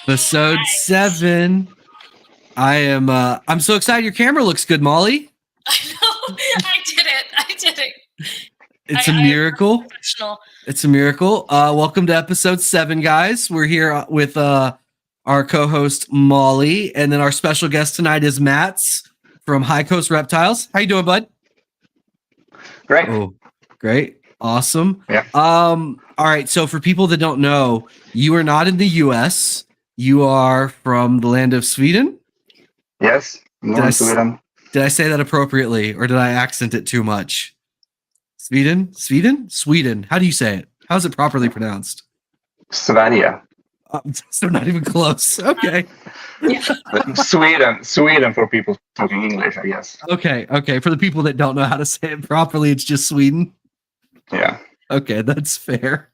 Episode 7. I'm so excited your camera looks good, Molly. I know. I did it. It's a miracle. It's a miracle. Welcome to episode 7, guys. We're here with our co-host Molly, and then our special guest tonight is Mats from High Coast Reptiles. How you doing, bud? Great. Oh, great. Awesome. Yeah. All right. So for people that don't know, you are not in the US. You are from the land of Sweden? Yes. Sweden. Did I say that appropriately, or did I accent it too much? Sweden? How do you say it? How is it properly pronounced? Sverige. So not even close. Okay. Sweden for people talking English, I guess. Okay. For the people that don't know how to say it properly, it's just Sweden. Yeah. Okay, that's fair.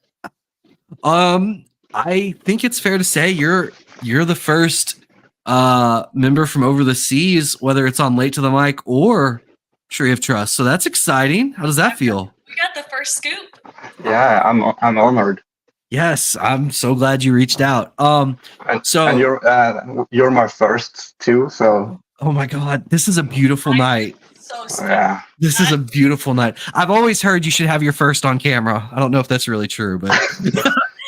I think it's fair to say you're the first member from over the seas, whether it's on Late to the Mic or Tree of Trust. So that's exciting. How does that feel? We got the first scoop. Yeah, I'm honored. Yes, I'm so glad you reached out. And you're my first too. So. Oh my God, this is a beautiful night. So sweet. Yeah. This is a beautiful night. I've always heard you should have your first on camera. I don't know if that's really true, but.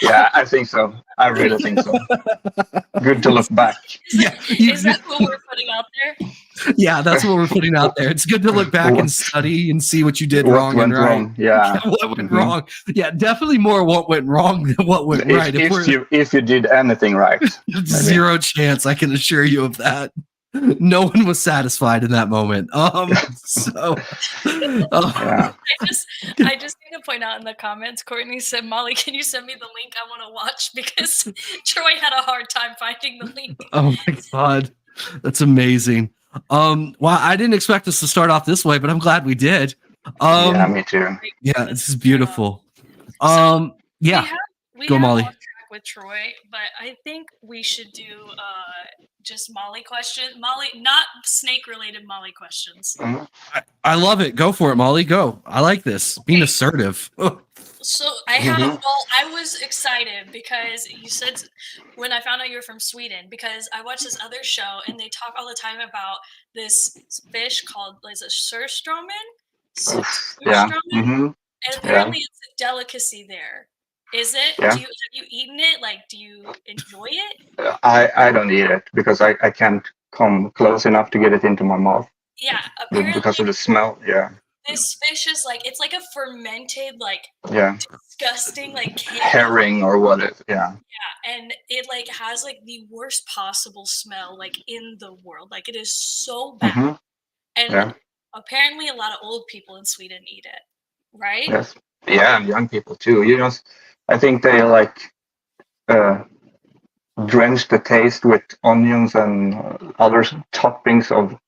Yeah, I think so. I really think so. Good to look back. Is that what we're putting out there? Yeah, that's what we're putting out there. It's good to look back and study and see what you did wrong and right. Wrong. Yeah. What went wrong? Yeah, definitely more what went wrong than what went right. If you did anything right. Zero chance, I can assure you of that. No one was satisfied in that moment. Yeah. I just need to point out in the comments, Courtney said, Molly, can you send me the link? I want to watch, because Troy had a hard time finding the link. Oh my God. That's amazing. Well, I didn't expect us to start off this way, but I'm glad we did. Yeah, me too. Yeah, this is beautiful. We Go, have Molly. off track with Troy, but I think we should do just Molly questions. Molly, not snake related Molly questions. I love it. Go for it, Molly. Go. I like this. Being assertive. So I was excited because you said, when I found out you were from Sweden, because I watched this other show and they talk all the time about this fish called, is it surströmming? Yeah. And apparently it's a delicacy there. Is it? Yeah. Have you eaten it? Like, do you enjoy it? I don't eat it because I can't come close enough to get it into my mouth. Yeah, apparently because of the smell. Yeah. This fish is like, it's like a fermented, like, yeah, disgusting, like herring or what it. Yeah. Yeah, and it like has like the worst possible smell like in the world. Like, it is so bad. And apparently a lot of old people in Sweden eat it, right? Yes. Yeah, and young people too. You know, I think they like drench the taste with onions and other toppings of,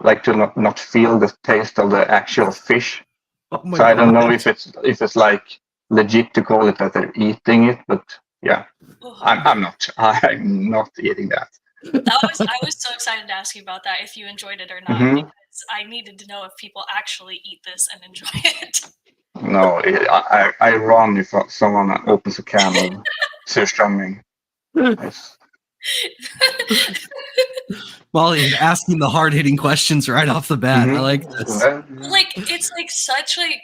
like, to not feel the taste of the actual fish. Oh my so I don't God. know if it's like legit to call it that they're eating it, but yeah, I'm not eating that. I was so excited to ask you about that, if you enjoyed it or not, because I needed to know if people actually eat this and enjoy it. No, I run if someone opens a can of surströmming. Yes. Molly asking the hard-hitting questions right off the bat. I like this. Like, it's like such like,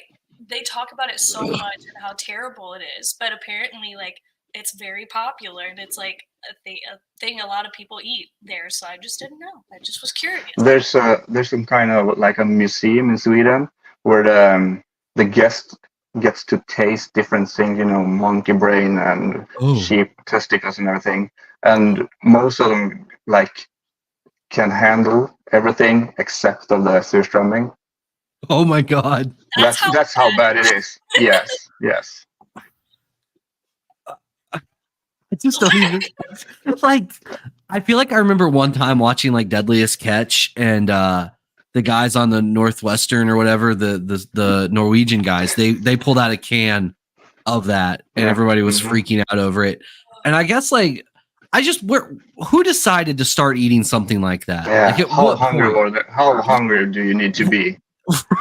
they talk about it so much and how terrible it is, but apparently like it's very popular and it's like a thing a lot of people eat there. So I just didn't know. I just was curious. There's some kind of like a museum in Sweden where the guest gets to taste different things, you know, monkey brain and sheep testicles and everything. And most of them like can handle everything except of the surströmming. Oh my God. That's how bad it is. Yes. I just don't even like. I feel like I remember one time watching like Deadliest Catch, and the guys on the Northwestern or whatever, the Norwegian guys, they pulled out a can of that, and everybody was freaking out over it. And I guess like who decided to start eating something like that? Yeah. Like how hungry do you need to be?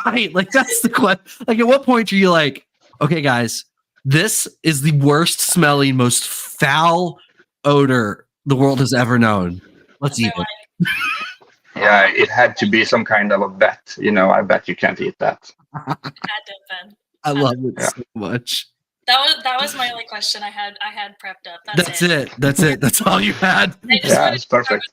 Right. Like that's the question. Like at what point are you like, okay, guys, this is the worst smelling, most foul odor the world has ever known. Let's eat it. Yeah, it had to be some kind of a bet. I bet you can't eat that. Had to have been. I love it so much. That was my only question I had prepped up. That's it. That's all you had. It's perfect.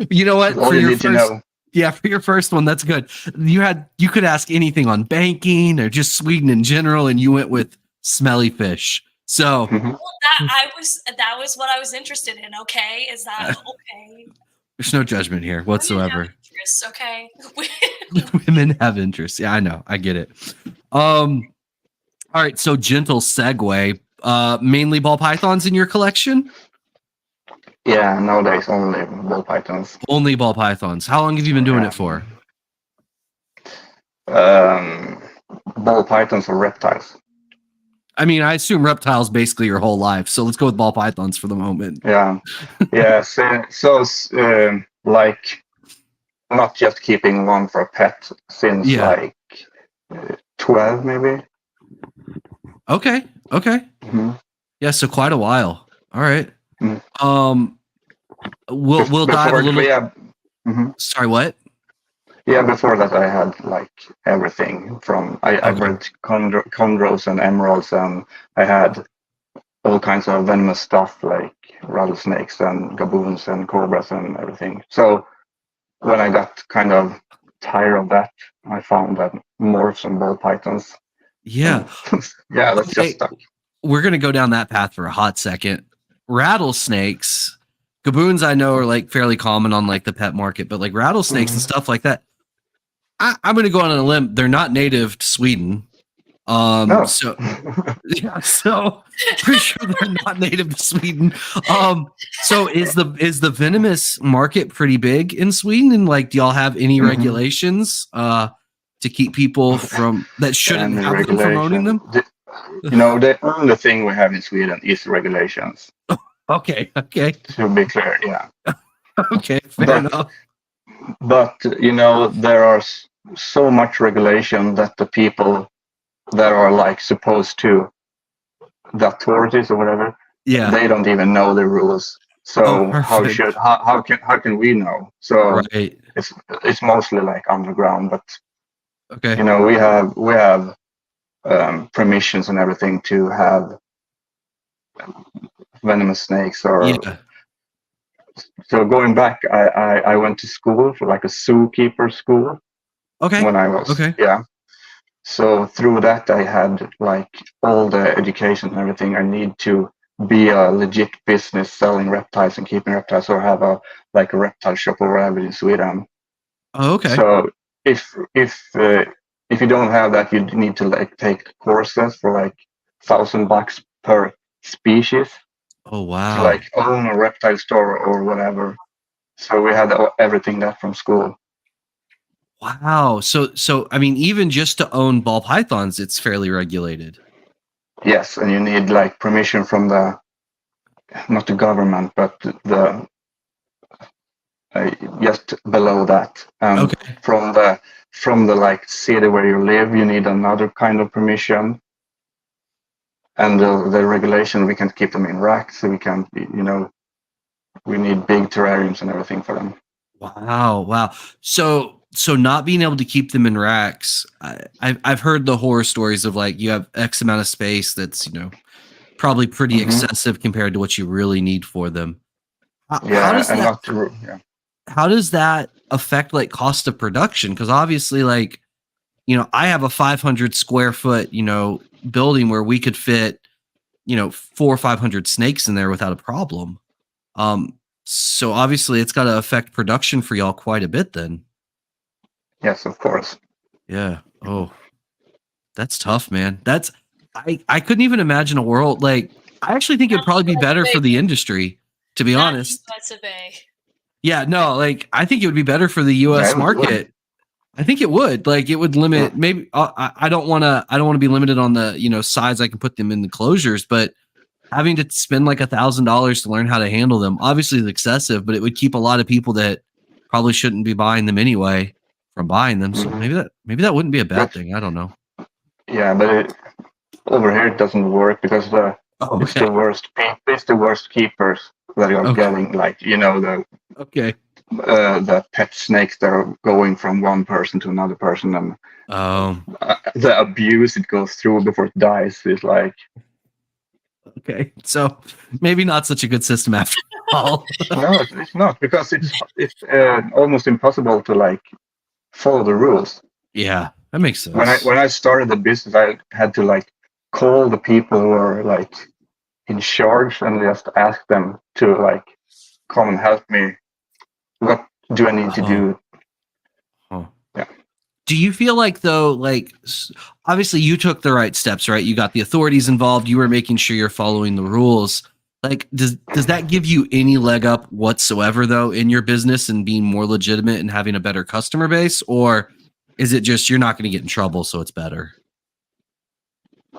You know what? All you need to know. Yeah, for your first one, that's good. You could ask anything on banking or just Sweden in general, and you went with smelly fish. So well, that was what I was interested in. Okay, is that okay? There's no judgment here whatsoever. Women have interests, okay. Women have interests. Yeah, I know. I get it. All right. So gentle segue. Mainly ball pythons in your collection? Yeah, nowadays only ball pythons. Only ball pythons. How long have you been doing it for? Ball pythons or reptiles. I mean, I assume reptiles basically your whole life. So let's go with ball pythons for the moment. Yeah. Yeah. So like not just keeping one for a pet since like 12 maybe. Okay. Mm-hmm. Yeah. So quite a while. All right. Mm-hmm. We'll dive a little. Yeah. Mm-hmm. Sorry, what? Yeah, before that I had like everything from I bred chondros and emeralds, and I had all kinds of venomous stuff like rattlesnakes and gaboons and cobras and everything. So when I got kind of tired of that, I found that morphs and ball pythons. Yeah. Yeah, that's just stuck. We're gonna go down that path for a hot second. Rattlesnakes, gaboons I know are like fairly common on like the pet market, but like rattlesnakes and stuff like that. I'm going to go on a limb. They're not native to Sweden. So pretty sure they're not native to Sweden. So is the venomous market pretty big in Sweden? And like, do y'all have any regulations to keep people from that shouldn't have them from owning them? The only thing we have in Sweden is regulations. Okay. To be clear, yeah. Okay, fair enough. But there are so much regulation that the people that are like supposed to, the authorities or whatever, they don't even know the rules. So how can we know? So it's mostly like underground, but we have permissions and everything to have venomous snakes or. So going back, I went to school for like a zookeeper school. Okay. When I was So through that I had like all the education and everything I need to be a legit business selling reptiles and keeping reptiles, or have a reptile shop or whatever in Sweden. Oh, okay. So if you don't have that, you need to like take courses for like $1,000 per species. Oh wow! To like own a reptile store or whatever. So we had everything that from school. Wow. So I mean, even just to own ball pythons, it's fairly regulated. Yes, and you need like permission from not the government, but the just below that. From the like city where you live, you need another kind of permission. And the regulation, we can't keep them in racks, so we can't, we need big terrariums and everything for them. Wow. So not being able to keep them in racks, I've heard the horror stories of like you have X amount of space that's, probably pretty excessive compared to what you really need for them. How does that affect like cost of production? Because obviously like, I have a 500 square foot, building where we could fit 400 or 500 snakes in there without a problem. So obviously it's got to affect production for y'all quite a bit then. Yes, of course. Yeah. Oh, that's tough, man. I couldn't even imagine a world like, I actually think it'd probably be better for the industry, to be honest. Yeah, no, like I think it would be better for the US market. I think it would. Like it would limit. Maybe I don't want to be limited on the size I can put them in the closures, but having to spend like $1,000 to learn how to handle them obviously is excessive. But it would keep a lot of people that probably shouldn't be buying them anyway from buying them. So maybe that wouldn't be a bad thing. I don't know. Yeah, but over here it doesn't work because it's the worst. It's the worst keepers that you're getting, like, you know, the pet snakes that are going from one person to another person, and the abuse it goes through before it dies is like. Okay, so maybe not such a good system after all. No, it's not, because it's almost impossible to like follow the rules. Yeah, that makes sense. When I started the business, I had to like call the people who are like in charge and just ask them to like come and help me. What do I need to do? Yeah. Do you feel like, though, like, obviously you took the right steps, right? You got the authorities involved. You were making sure you're following the rules. Like, does that give you any leg up whatsoever, though, in your business and being more legitimate and having a better customer base? Or is it just you're not going to get in trouble, so it's better?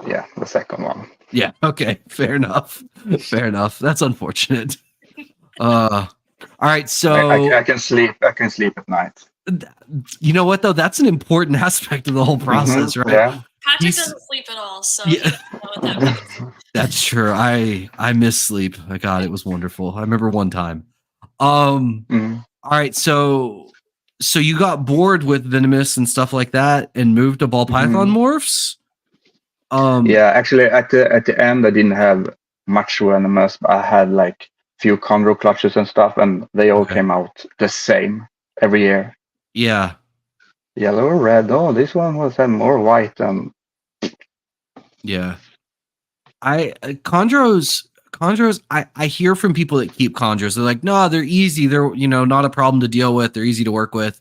Yeah, the second one. Yeah. Okay. Fair enough. Fair enough. That's unfortunate. All right. So I can sleep. I can sleep at night. You know what, though? That's an important aspect of the whole process, right? Yeah. Patrick doesn't sleep at all, so you know what that means. That's true. I miss sleep. My God, it was wonderful. I remember one time. All right, so you got bored with Venomous and stuff like that and moved to ball python morphs? Yeah, actually at the end I didn't have much Venomous, but I had like few chondro clutches and stuff, and they all came out the same every year. Yeah. Yellow or red. Oh, this one was more white. Yeah. Chondros. I hear from people that keep chondros. They're like, no, they're easy. They're, not a problem to deal with. They're easy to work with.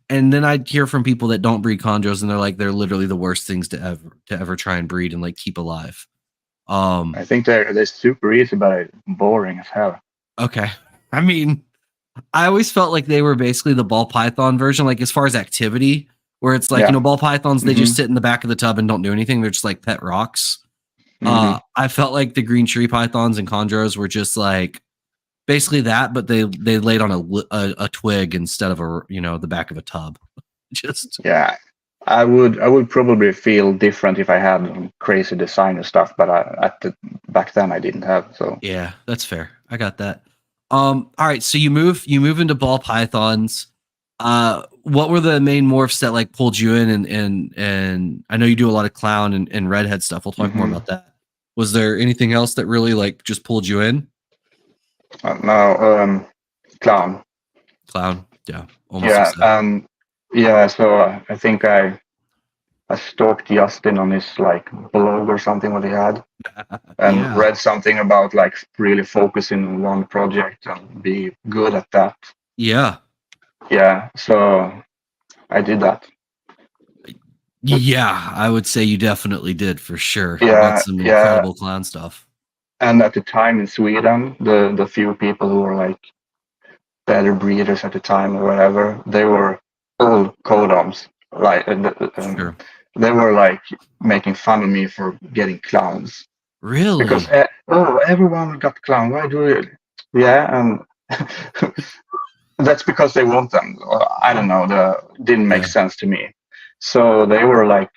And then I hear from people that don't breed chondros, and they're like, they're literally the worst things to ever try and breed and like keep alive. I think they're super easy, but boring as hell. Okay. I mean, I always felt like they were basically the ball python version, like as far as activity, where it's like, ball pythons, they just sit in the back of the tub and don't do anything. They're just like pet rocks. I felt like the green tree pythons and chondros were just like basically that, but they laid on a twig instead of the back of a tub. Yeah, I would probably feel different if I had crazy design and stuff, but back then I didn't have. So yeah, that's fair. I got that. All right, so you move into ball pythons. What were the main morphs that like pulled you in? And I know you do a lot of clown and redhead stuff. We'll talk more about that. Was there anything else that really like just pulled you in? No, clown. Clown, yeah, almost. Yeah. So I think I stalked Justin on his like blog or something what he had, and read something about like really focusing on one project and be good at that. Yeah. Yeah. So I did that. Yeah, I would say you definitely did for sure. Yeah, some incredible clown stuff. And at the time in Sweden, the few people who were like better breeders at the time or whatever, they were all codoms. Like Sure. They were like making fun of me for getting clowns. Really? Because everyone got clown. Why do it? Yeah, and that's because they want them. I don't know. Didn't make sense to me. So they were like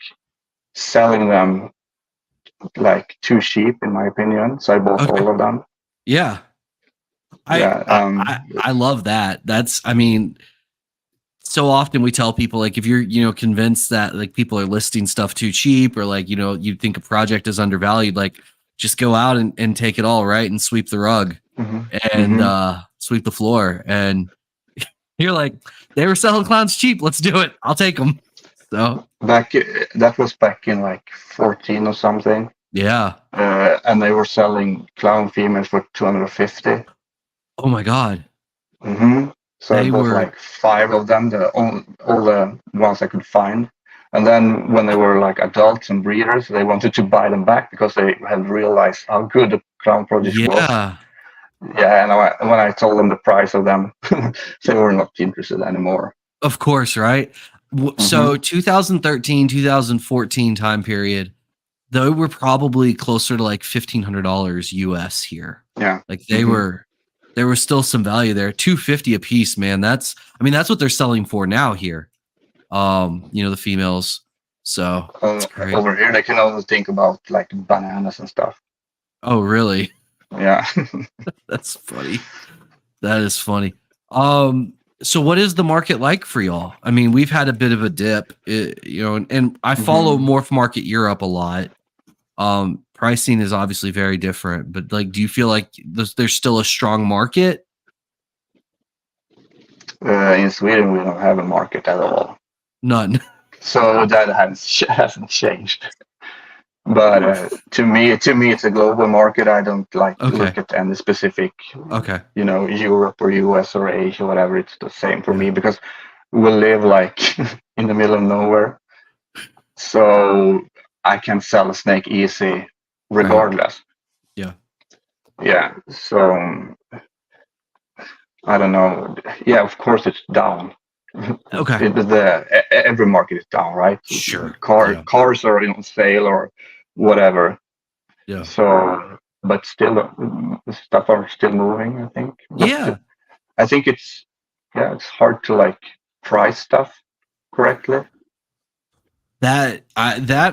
selling them like too cheap, in my opinion. So I bought all of them. Yeah. I love that. So often we tell people like if you're convinced that like people are listing stuff too cheap or like you think a project is undervalued, like just go out and take it all, right, and sweep the rug and sweep the floor. And you're like, they were selling clowns cheap, let's do it, I'll take them. So that was back in like 14 or something. Yeah. And they were selling clown females for 250. Oh my God. So I bought like 5 of them, all the ones I could find. And then when they were like adults and breeders, they wanted to buy them back because they had realized how good the clown project was. Yeah, and when I told them the price of them, they were not interested anymore. Of course, right? So 2013, 2014 time period, they were probably closer to like $1,500 US here. Yeah. Like there was still some value there. $250 a piece, man. That's what they're selling for now here. The females. So over here they can only think about like bananas and stuff. Oh, really? Yeah. That's funny. That is funny. So what is the market like for y'all? I mean, we've had a bit of a dip, and I follow Morph Market Europe a lot. Pricing is obviously very different, but like, do you feel like there's still a strong market? In Sweden, we don't have a market at all. None. So that hasn't changed. But to me, it's a global market. I don't look at any specific, Europe or US or Asia, whatever. It's the same for me because we live in the middle of nowhere. So I can sell a snake easy regardless. Right. Yeah. So I don't know. Yeah, of course it's down. Okay. Every market is down, right? Sure. Cars are on sale or whatever. Yeah. So, but still, stuff are still moving, I think. But I think it's hard to price stuff correctly. That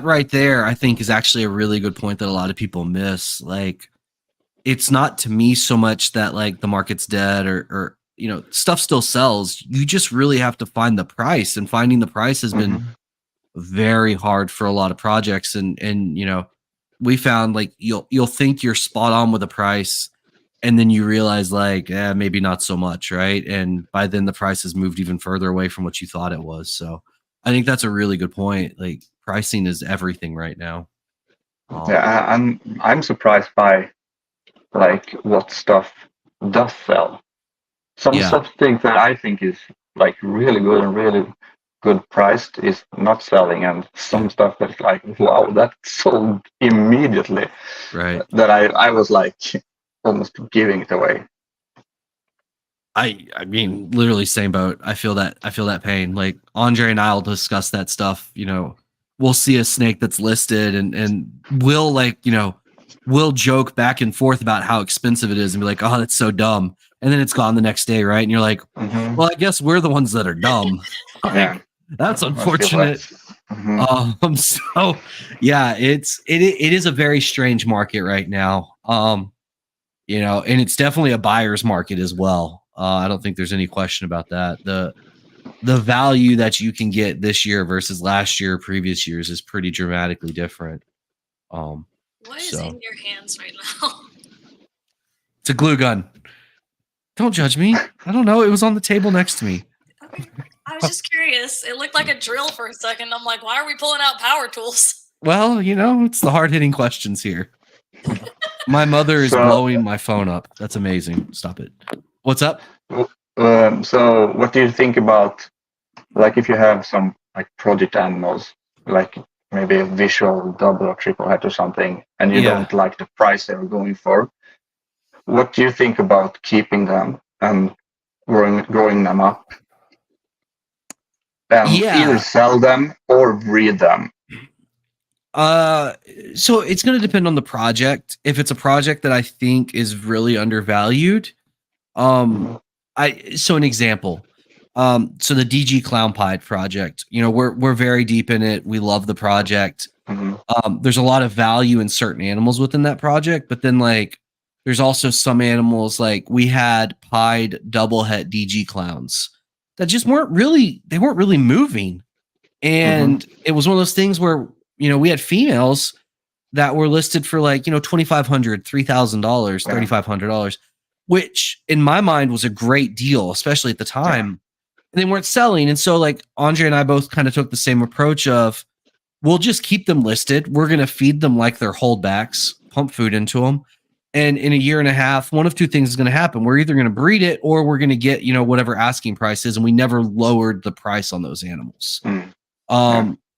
right there, I think, is actually a really good point that a lot of people miss. Like, it's not to me so much that the market's dead or stuff still sells. You just really have to find the price, and finding the price has been very hard for a lot of projects. And we found you'll think you're spot on with a price, and then you realize maybe not so much, right? And by then the price has moved even further away from what you thought it was. So I think that's a really good point. Like, pricing is everything right now. I'm surprised by what stuff does sell. Some things that I think is really good and really good priced is not selling, and some stuff that's wow, that sold immediately. Right. That I was almost giving it away. I mean, literally same boat. I feel that pain. Like, Andre and I'll discuss that stuff. We'll see a snake that's listed and we'll joke back and forth about how expensive it is and be like, oh, that's so dumb. And then it's gone the next day, right? And you're like, well, I guess we're the ones that are dumb. That's unfortunate. So yeah, it is a very strange market right now. And it's definitely a buyer's market as well. I don't think there's any question about that. The value that you can get this year versus last year, previous years, is pretty dramatically different. What is in your hands right now? It's a glue gun. Don't judge me. I don't know. It was on the table next to me. Okay. I was just curious. It looked like a drill for a second. I'm like, why are we pulling out power tools? Well, it's the hard-hitting questions here. My mother is blowing my phone up. That's amazing. Stop it. What's up? So what do you think about if you have some project animals, maybe a visual double or triple head or something, and you don't like the price they're going for? What do you think about keeping them and growing them up? Either sell them or breed them. So it's going to depend on the project. If it's a project that I think is really undervalued, so an example, so the DG Clown Pied project, we're very deep in it. We love the project. There's a lot of value in certain animals within that project, but then there's also some animals we had pied double het DG clowns that just weren't really moving. And it was one of those things where, we had females that were listed for $2,500, $3,000, $3,500, which in my mind was a great deal, especially at the time. And they weren't selling. And so Andre and I both kind of took the same approach of, we'll just keep them listed. We're going to feed them like they're holdbacks, pump food into them. And in a year and a half, one of two things is going to happen. We're either going to breed it or we're going to get, whatever asking price is. And we never lowered the price on those animals.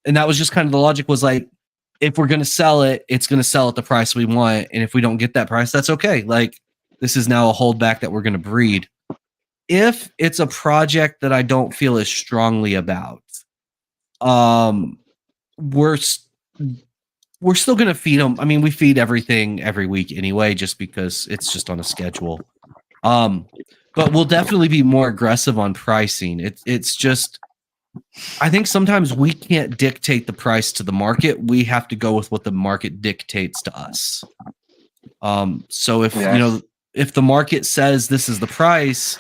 And that was just kind of the logic was if we're going to sell it, it's going to sell at the price we want. And if we don't get that price, that's okay. This is now a holdback that we're going to breed. If it's a project that I don't feel as strongly about, we're still going to feed them. I mean, we feed everything every week anyway, just because it's just on a schedule. But we'll definitely be more aggressive on pricing. It's just, I think sometimes we can't dictate the price to the market. We have to go with what the market dictates to us. So if if the market says this is the price,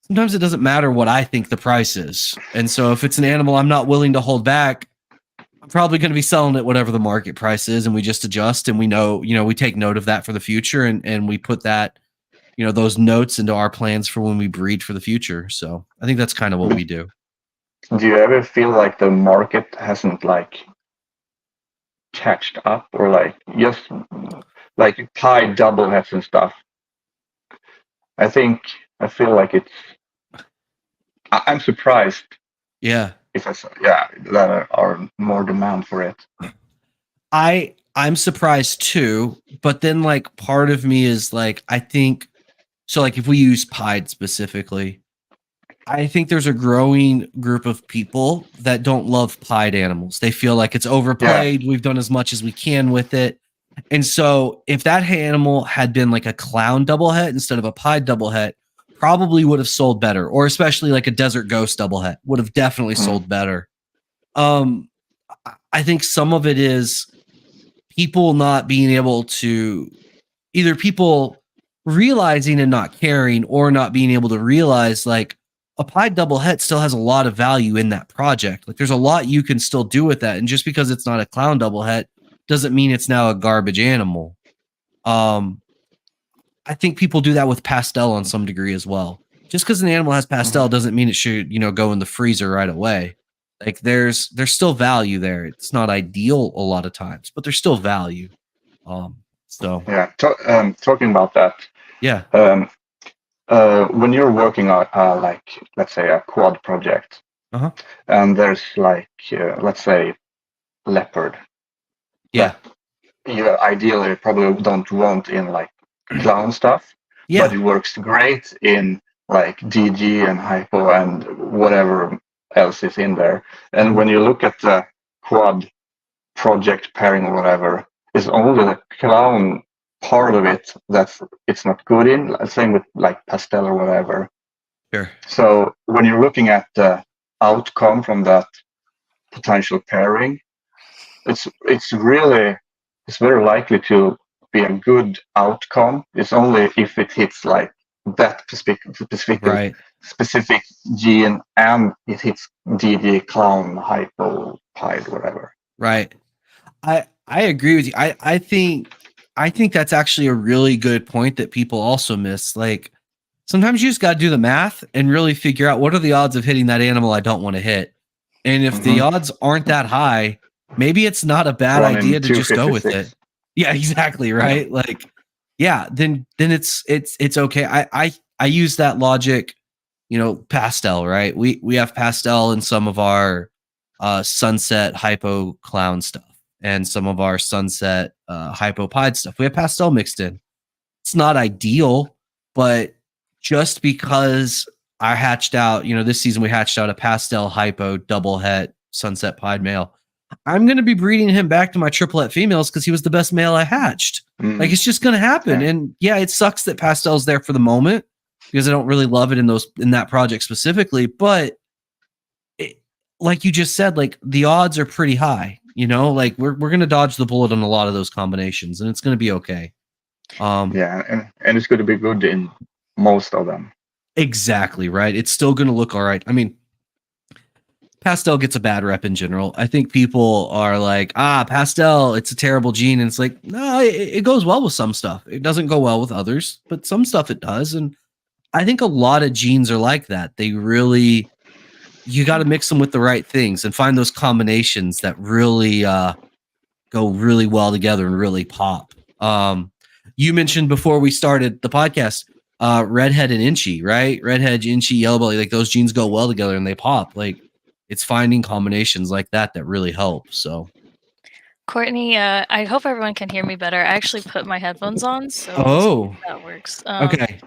sometimes it doesn't matter what I think the price is. And so if it's an animal I'm not willing to hold back, I'm probably going to be selling it whatever the market price is, and we just adjust, and we know, we take note of that for the future, and we put that, those notes into our plans for when we breed for the future. So I think that's kind of what we do. Do you ever feel like the market hasn't catched up, or just pie double heads and stuff? I feel like I'm surprised. Yeah. That are more demand for it. I'm surprised too, but then part of me is I think so. If we use pied specifically, I think there's a growing group of people that don't love pied animals. They feel like it's overplayed. Yeah. We've done as much as we can with it. And so if that animal had been a clown double het instead of a pied double het, probably would have sold better, or especially a desert ghost double het would have definitely sold better. I think some of it is people not being able to, either people realizing and not caring, or not being able to realize a pied double het still has a lot of value in that project. There's a lot you can still do with that. And just because it's not a clown double het doesn't mean it's now a garbage animal. I think people do that with pastel on some degree as well. Just because an animal has pastel doesn't mean it should, go in the freezer right away. There's still value there. It's not ideal a lot of times, but there's still value. Talking about that. Yeah. When you're working on let's say a quad project, and there's let's say leopard. Yeah. You ideally probably don't want in clown stuff, but it works great in DG and hypo and whatever else is in there. And when you look at the quad project pairing or whatever, it's only the clown part of it it's not good in. Same with pastel or whatever. Sure. So when you're looking at the outcome from that potential pairing, it's very likely to be a good outcome. It's only if it hits that specific gene, and it hits DD, clown, hypo, pied, whatever. Right. I agree with you. I think that's actually a really good point that people also miss. Sometimes you just got to do the math and really figure out what are the odds of hitting that animal I don't want to hit. And if the odds aren't that high, maybe it's not a bad idea to just go with it. Yeah, exactly. Right. Then it's okay. I use that logic, pastel, right? We have pastel in some of our sunset hypo clown stuff and some of our sunset hypo pied stuff. We have pastel mixed in. It's not ideal, but just because I hatched out, this season we hatched out a pastel hypo double het sunset pied male, I'm going to be breeding him back to my triplet females because he was the best male I hatched. It's just going to happen. And it sucks that pastel's there for the moment because I don't really love it in that project specifically. But like you just said, the odds are pretty high. We're going to dodge the bullet on a lot of those combinations, and it's going to be okay. And it's going to be good in most of them. Exactly right. It's still going to look all right. I mean, pastel gets a bad rep in general. I think people are pastel, it's a terrible gene. And it's no, it goes well with some stuff. It doesn't go well with others, but some stuff it does. And I think a lot of genes are like that. They really, you got to mix them with the right things and find those combinations that really go really well together and really pop. You mentioned before we started the podcast, redhead and inchy, right? Redhead, inchy, yellow belly, those genes go well together and they pop. It's finding combinations like that really help. So, Courtney, I hope everyone can hear me better. I actually put my headphones on, so that works. Okay.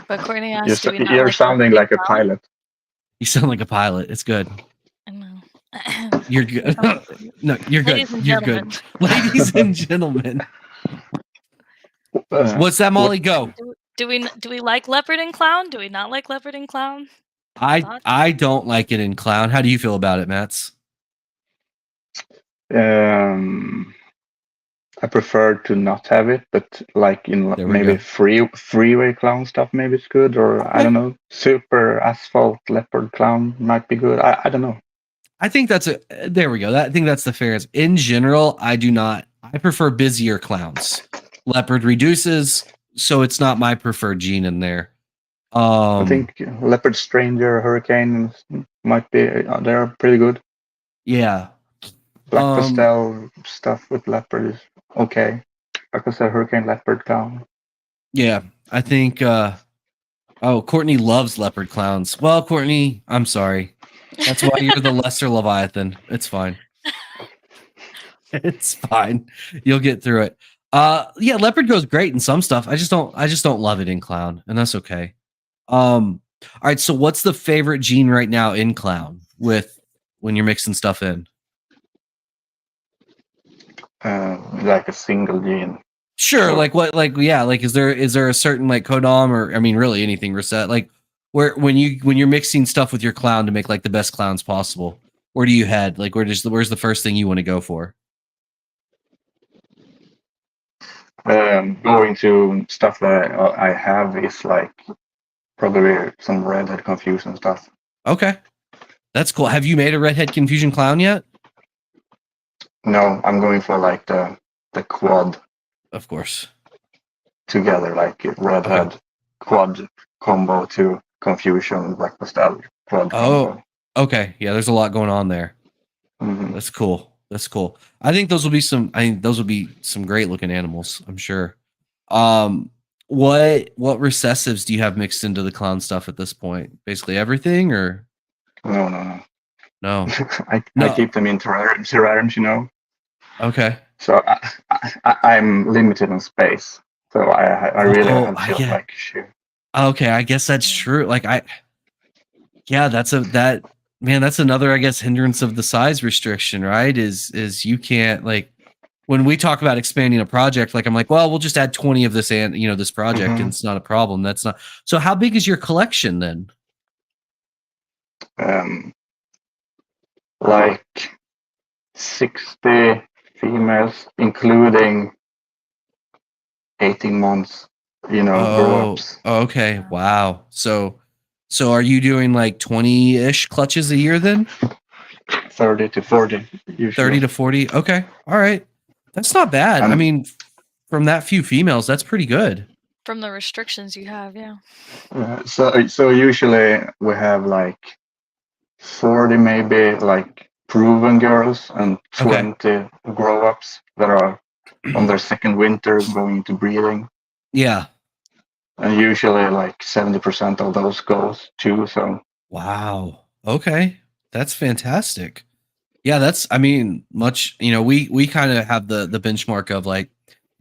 But Courtney asked, you're sounding like a pilot. You sound like a pilot. It's good. I know. You're good. No, you're good. You're good. Ladies and gentlemen. What's that, Molly? Go. Do we like leopard and clown? Do we not like leopard and clown? I don't like it in clown. How do you feel about it, Mats? I prefer to not have it, but like in There we maybe go. freeway clown stuff, maybe it's good, or I don't know, super asphalt leopard clown might be good. I don't know. I think there we go. I think that's the fairest. In general, I prefer busier clowns. Leopard reduces, so it's not my preferred gene in there. I think Leopard Stranger, Hurricane might be, they're pretty good. Yeah. Black pastel stuff with leopard is okay. Like I said, Hurricane Leopard Clown. Yeah, I think. Courtney loves leopard clowns. Well, Courtney, I'm sorry. That's why you're the lesser Leviathan. It's fine. It's fine. You'll get through it. Yeah, leopard goes great in some stuff. I just don't love it in clown, and that's okay. All right. So, what's the favorite gene right now in clown with when you're mixing stuff in? Like a single gene. Sure. Like what? Like yeah. Like is there a certain like codom or I mean really anything reset like where when you're mixing stuff with your clown to make like the best clowns possible? Where do you head? Like where's the first thing you want to go for? Going to stuff that I have is like probably some redhead confusion stuff. Okay, that's cool. Have you made a redhead confusion clown yet? No, I'm going for like the quad. Of course. Together, like redhead quad combo to confusion black pastel quad combo. Okay. Yeah, there's a lot going on there. Mm-hmm. That's cool. I think those will be some great looking animals, I'm sure. What recessives do you have mixed into the clown stuff at this point? Basically everything or No. I keep them in terrariums, you know. Okay. So I'm limited on space. So I really have to like shoot. Okay, I guess that's true. Like that's another I guess hindrance of the size restriction, right? Is you can't like when we talk about expanding a project, like I'm like, well, we'll just add 20 of this and this project and it's not a problem. That's not. So how big is your collection then? Like 60 females, including 18 months, grow-ups. Okay. Wow. So are you doing like 20-ish clutches a year then? 30 to 40 usually. 30 to 40. Okay. All right. That's not bad. I mean, from that few females, that's pretty good. From the restrictions you have, yeah. So usually we have like 40 maybe like proven girls and 20 grow-ups that are on their second winter going into breeding. Yeah. And usually like 70% of those goes too. So wow. Okay. That's fantastic. Yeah, that's I mean, much we kind of have the benchmark of like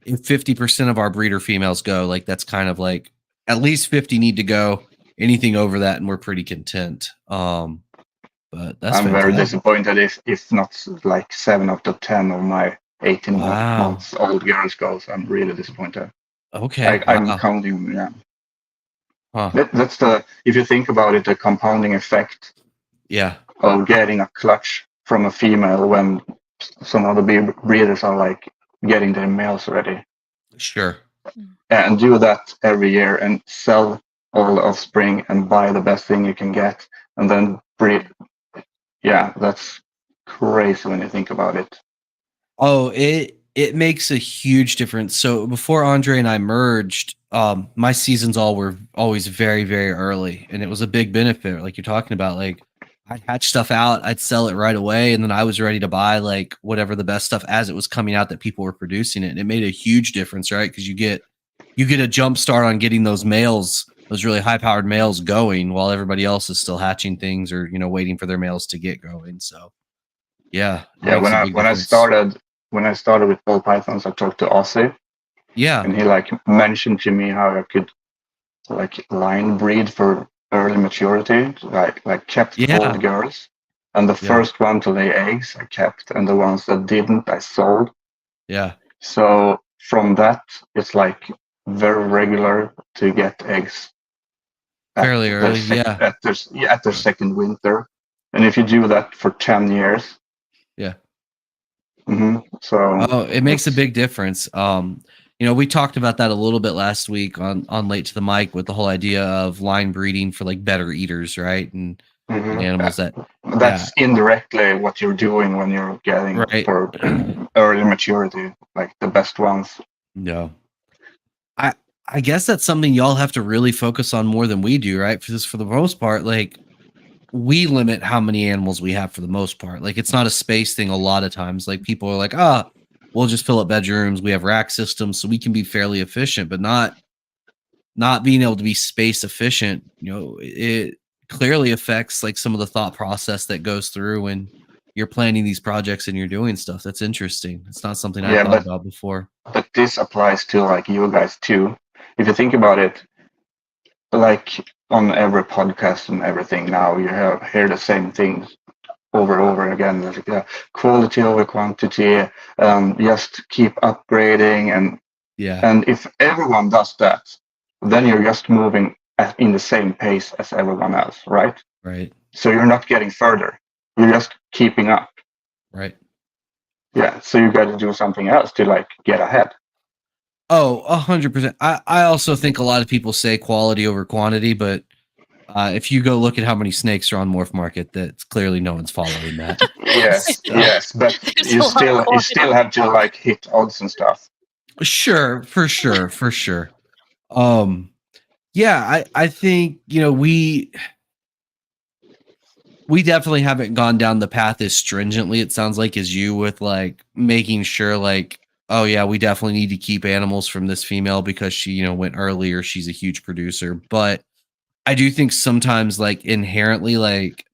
if 50% of our breeder females go, like that's kind of like at least 50 need to go. Anything over that, and we're pretty content. But that's I'm very disappointed if not like 7 out of 10 of my 18 months old girls goes. I'm really disappointed. Okay. I'm counting, yeah. Huh. That's if you think about it, the compounding effect. Yeah. Of getting a clutch from a female when some other breeders are like getting their males ready. Sure. And do that every year and sell all the offspring and buy the best thing you can get and then breed. Yeah, that's crazy when you think about it. Oh, it makes a huge difference. So before Andre and I merged, my seasons were always very, very early, and it was a big benefit. Like you're talking about, like I'd hatch stuff out, I'd sell it right away, and then I was ready to buy like whatever the best stuff as it was coming out that people were producing it, and it made a huge difference, right? Because you get a jump start on getting those males, those really high powered males going, while everybody else is still hatching things or waiting for their males to get going. So yeah. When I started with ball pythons, I talked to Ozzy. Yeah. And he like mentioned to me how I could like line breed for early maturity, like kept old girls. And the first one to lay eggs I kept, and the ones that didn't I sold. Yeah. So from that it's like very regular to get eggs fairly early, at their second winter. And if you do that for 10 years, yeah, So it makes a big difference. We talked about that a little bit last week on Late to the Mic with the whole idea of line breeding for like better eaters, right? And animals that's indirectly what you're doing when you're getting for early maturity, like the best ones. No. I guess that's something y'all have to really focus on more than we do, right? Because for the most part, like we limit how many animals we have for the most part. Like it's not a space thing a lot of times. Like people are like, we'll just fill up bedrooms. We have rack systems, so we can be fairly efficient, but not being able to be space efficient. It clearly affects like some of the thought process that goes through when you're planning these projects and you're doing stuff. That's interesting. It's not something I thought about before. But this applies to like you guys too. If you think about it, like on every podcast and everything now, you hear the same things over and over again. Like quality over quantity, just keep upgrading, and if everyone does that, then you're just moving in the same pace as everyone else, right? Right. So you're not getting further. You're just keeping up. Right. Yeah. So you got to do something else to like get ahead. Oh, 100%. I also think a lot of people say quality over quantity, but if you go look at how many snakes are on Morph Market, that's clearly no one's following that. yes, but you still have to like hit odds and stuff. Sure, for sure. Yeah, I think we definitely haven't gone down the path as stringently, it sounds like, as you, with like making sure like, oh yeah, we definitely need to keep animals from this female because she went early or she's a huge producer. But I do think sometimes like inherently like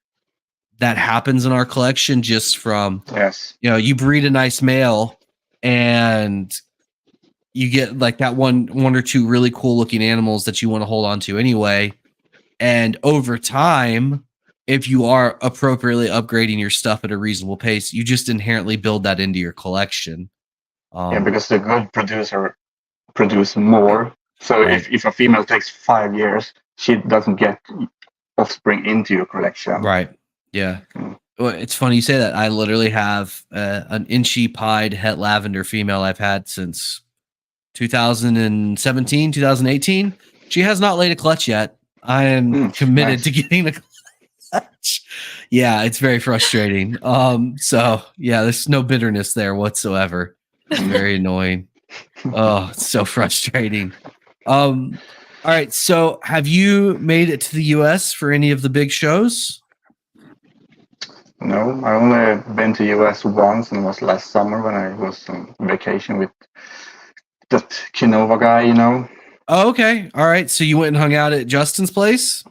that happens in our collection just from you breed a nice male and you get like that one or two really cool looking animals that you want to hold on to anyway. And over time, if you are appropriately upgrading your stuff at a reasonable pace, you just inherently build that into your collection. Because the good producer produce more. So if a female takes 5 years, she doesn't get offspring into your collection. Right. Yeah. Well, it's funny you say that. I literally have an inchy pied het lavender female I've had since 2017, 2018. She has not laid a clutch yet. I am committed to getting a clutch. Yeah, it's very frustrating. So yeah, there's no bitterness there whatsoever. It's very annoying. Oh, it's so frustrating. All right. So have you made it to the US for any of the big shows? No, I only been to US once, and it was last summer when I was on vacation with that Kinova guy, Oh, okay. All right. So you went and hung out at Justin's place?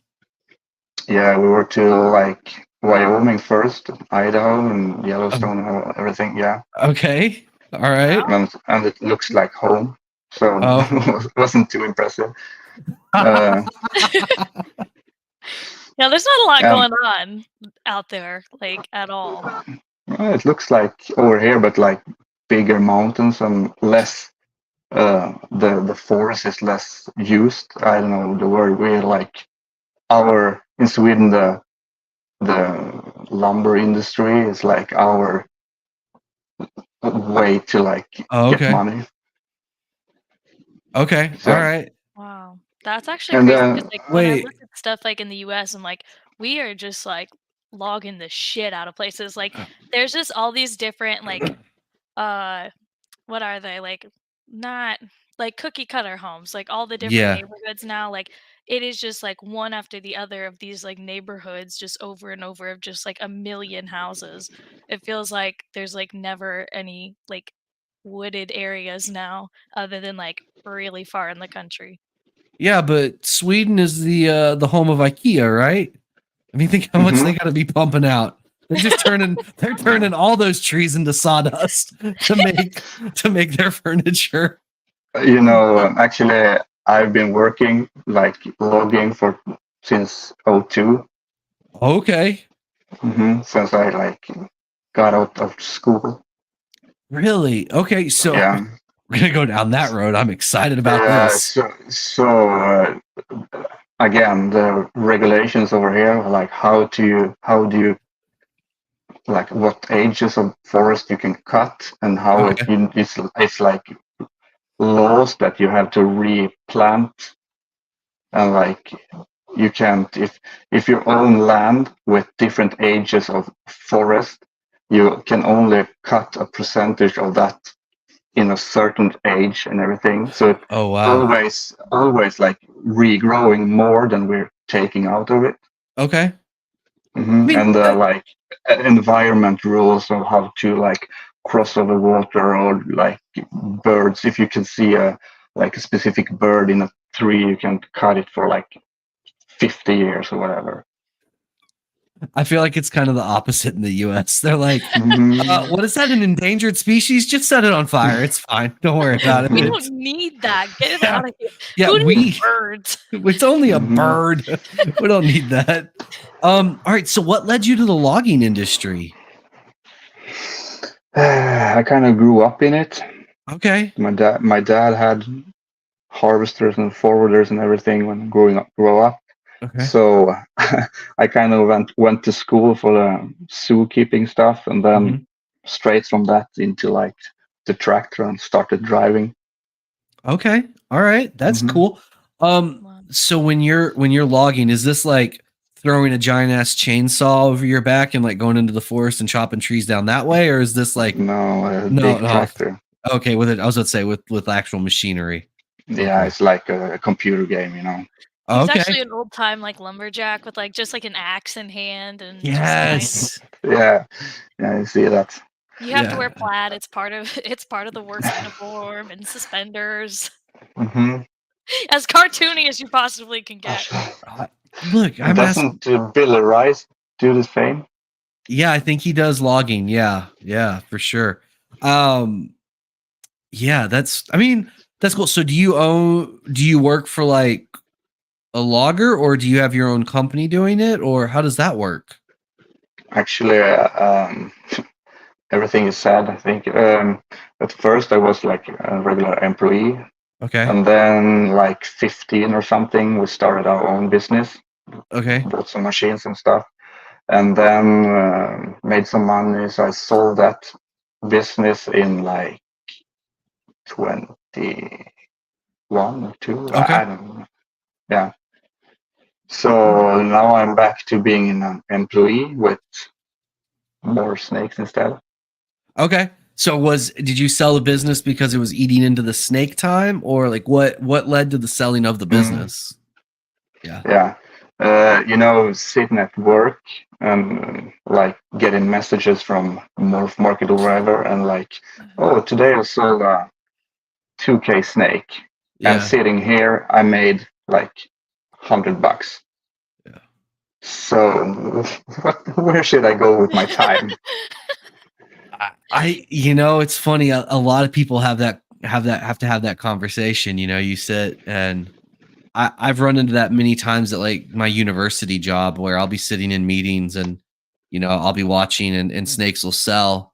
Yeah, we were to like Wyoming first, Idaho, and Yellowstone, and everything. Yeah. Okay. All right. And it looks like home, so it wasn't too impressive. Yeah, there's not a lot going on out there, like, at all. It looks like over here, but like bigger mountains and less. The forest is less used. I don't know the word. We're like in Sweden, the lumber industry is like our way to like get money. Okay. So, all right. Wow. That's actually crazy. Like, when I look at stuff like in the US, I'm like, we are just like logging the shit out of places. Like there's just all these different like what are they? Like not like cookie cutter homes, like all the different neighborhoods now, like it is just like one after the other of these like neighborhoods just over and over of just like a million houses. It feels like there's like never any like wooded areas now other than like really far in the country. Yeah, but Sweden is the home of IKEA, right? I mean, think how much they got to be pumping out. They're just turning all those trees into sawdust to make their furniture. Actually, I've been working like logging since 2002. Okay. Since I like got out of school. Really? Okay, so we're gonna go down that road. I'm excited about this. So again, the regulations over here, like how do you like what ages of forest you can cut and how it's like laws that you have to replant, and like you can't, if you own land with different ages of forest, you can only cut a percentage of that in a certain age and everything. So it's always like regrowing more than we're taking out of it. Okay. Mm-hmm. And like environment rules of how to like cross over water, or like birds. If you can see a specific bird in a tree, you can cut it for like 50 years or whatever. I feel like it's kind of the opposite in the US. They're like, what is that, an endangered species? Just set it on fire. It's fine. Don't worry about it. We don't need that. Get it out of here. Yeah, Who needs birds? It's only a bird. We don't need that. All right. So what led you to the logging industry? I kind of grew up in it. Okay. My dad had harvesters and forwarders and everything when grew up. Okay. So I kind of went to school for the zookeeping stuff, and then straight from that into like the tractor and started driving. Okay. All right. That's cool. So when you're logging, is this like throwing a giant ass chainsaw over your back and like going into the forest and chopping trees down that way, or is this like big tractor? Okay, with it, I was about to say with actual machinery. Yeah, it's like a computer game, you know. It's actually an old time like lumberjack with like just like an axe in hand and yes, yeah, I see that. You have to wear plaid. It's part of the work uniform and suspenders. As cartoony as you possibly can get. Look, doesn't Billy Rice do the same? Yeah, I think he does logging. Yeah, for sure. Yeah, that's cool. So do you work for like a logger, or do you have your own company doing it, or how does that work? Actually, everything is sad. I think at first I was like a regular employee. Okay. And then like 15 or something, we started our own business. Okay. Bought some machines and stuff, and then made some money. So I sold that business in like 21 or 2. Okay. I don't know. Yeah. So now I'm back to being an employee with more snakes instead. Okay. So did you sell the business because it was eating into the snake time, or like what led to the selling of the business? Yeah. Sitting at work and like getting messages from Morph Market or wherever, and like, oh, today I sold a 2K snake, and sitting here I made like $100. Yeah. So where should I go with my time? It's funny. A lot of people have to have that conversation. You sit, and I've run into that many times at like my university job, where I'll be sitting in meetings and, I'll be watching and snakes will sell.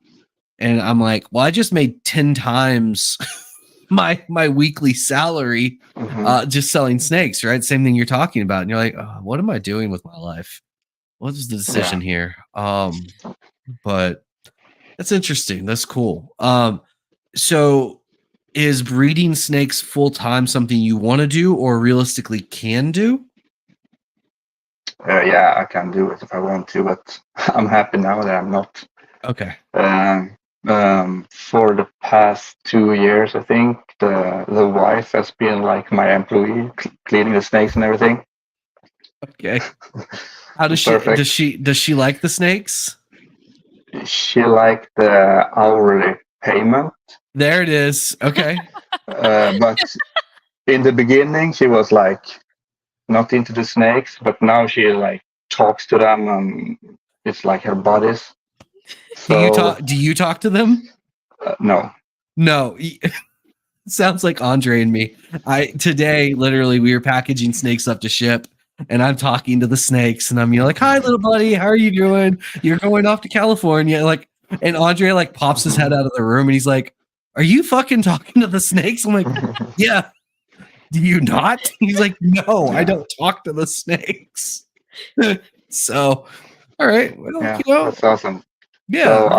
And I'm like, well, I just made 10 times my weekly salary just selling snakes, right? Same thing you're talking about. And you're like, oh, what am I doing with my life? What is the decision here? But that's interesting. That's cool. So is breeding snakes full-time something you want to do or realistically can do? Yeah, I can do it if I want to, but I'm happy now that I'm not. Okay. For the past 2 years, I think the wife has been like my employee, cleaning the snakes and everything. Okay. How does she like the snakes? She liked the hourly payment. There it is. Okay. But in the beginning, she was like not into the snakes, but now she like talks to them, and it's like her buddies. So, do you talk to them? No. Sounds like Andre and me. Today, literally, we were packaging snakes up to ship, and I'm talking to the snakes, and I'm like, "Hi, little buddy, how are you doing? You're going off to California." Like, and Andre like pops his head out of the room, and he's like, "Are you fucking talking to the snakes?" I'm like, "Yeah." Do you not? He's like, "No, I don't talk to the snakes." So, all right. Well, that's awesome. So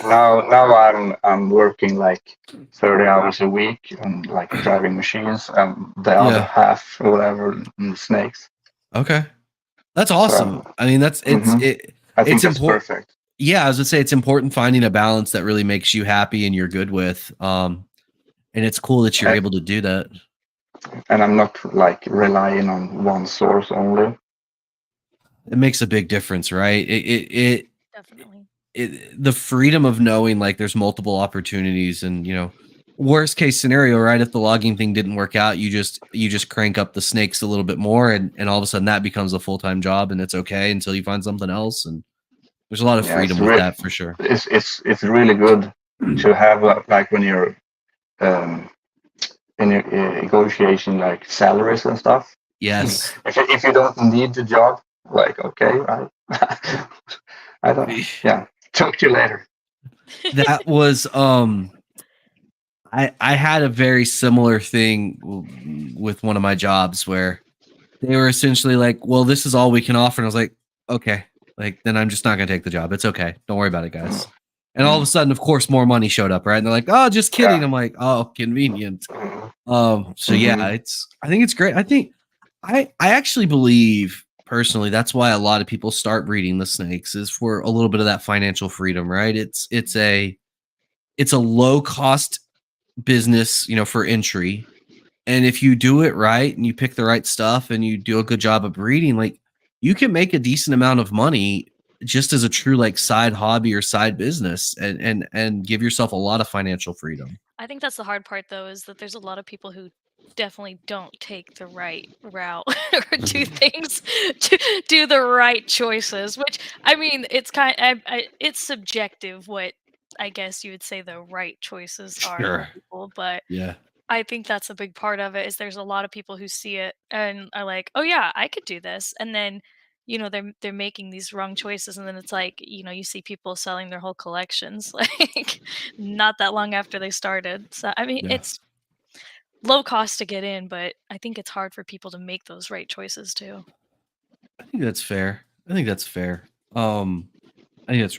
now I'm working like 30 hours a week on like driving machines, and the other half or whatever in snakes. Okay, that's awesome. So, I mean, I think it's that's important. perfect. Yeah, I was gonna say it's important finding a balance that really makes you happy and you're good with. And it's cool that you're able to do that. And I'm not like relying on one source only. It makes a big difference, right? It Definitely. The freedom of knowing like there's multiple opportunities, and worst case scenario, right? If the logging thing didn't work out, you just crank up the snakes a little bit more, and all of a sudden that becomes a full-time job, and it's okay until you find something else. And there's a lot of freedom with that for sure. It's really good to have like when you're in your negotiation like salaries and stuff. Yes. If you don't need the job, like okay, I don't. Yeah. Talk to you later. That was I had a very similar thing with one of my jobs where they were essentially like, well, this is all we can offer. And I was like, okay, like, then I'm just not going to take the job. It's okay. Don't worry about it, guys. And all of a sudden, of course, more money showed up, right? And they're like, oh, just kidding. Yeah. I'm like, oh, convenient. So yeah, I think it's great. I think I actually believe personally, that's why a lot of people start breeding the snakes, is for a little bit of that financial freedom, right? It's a low cost business, for entry. And if you do it right and you pick the right stuff and you do a good job of breeding, like you can make a decent amount of money just as a true like side hobby or side business, and give yourself a lot of financial freedom. I think that's the hard part though, is that there's a lot of people who definitely don't take the right route or do things to do the right choices, which I mean, it's it's subjective what I guess you would say the right choices are for people, but yeah, I think that's a big part of it, is there's a lot of people who see it and are like, oh yeah, I could do this, and then they're making these wrong choices, and then it's like you see people selling their whole collections like not that long after they started. So I mean, it's low cost to get in, but I think it's hard for people to make those right choices too. I think that's fair. I think that's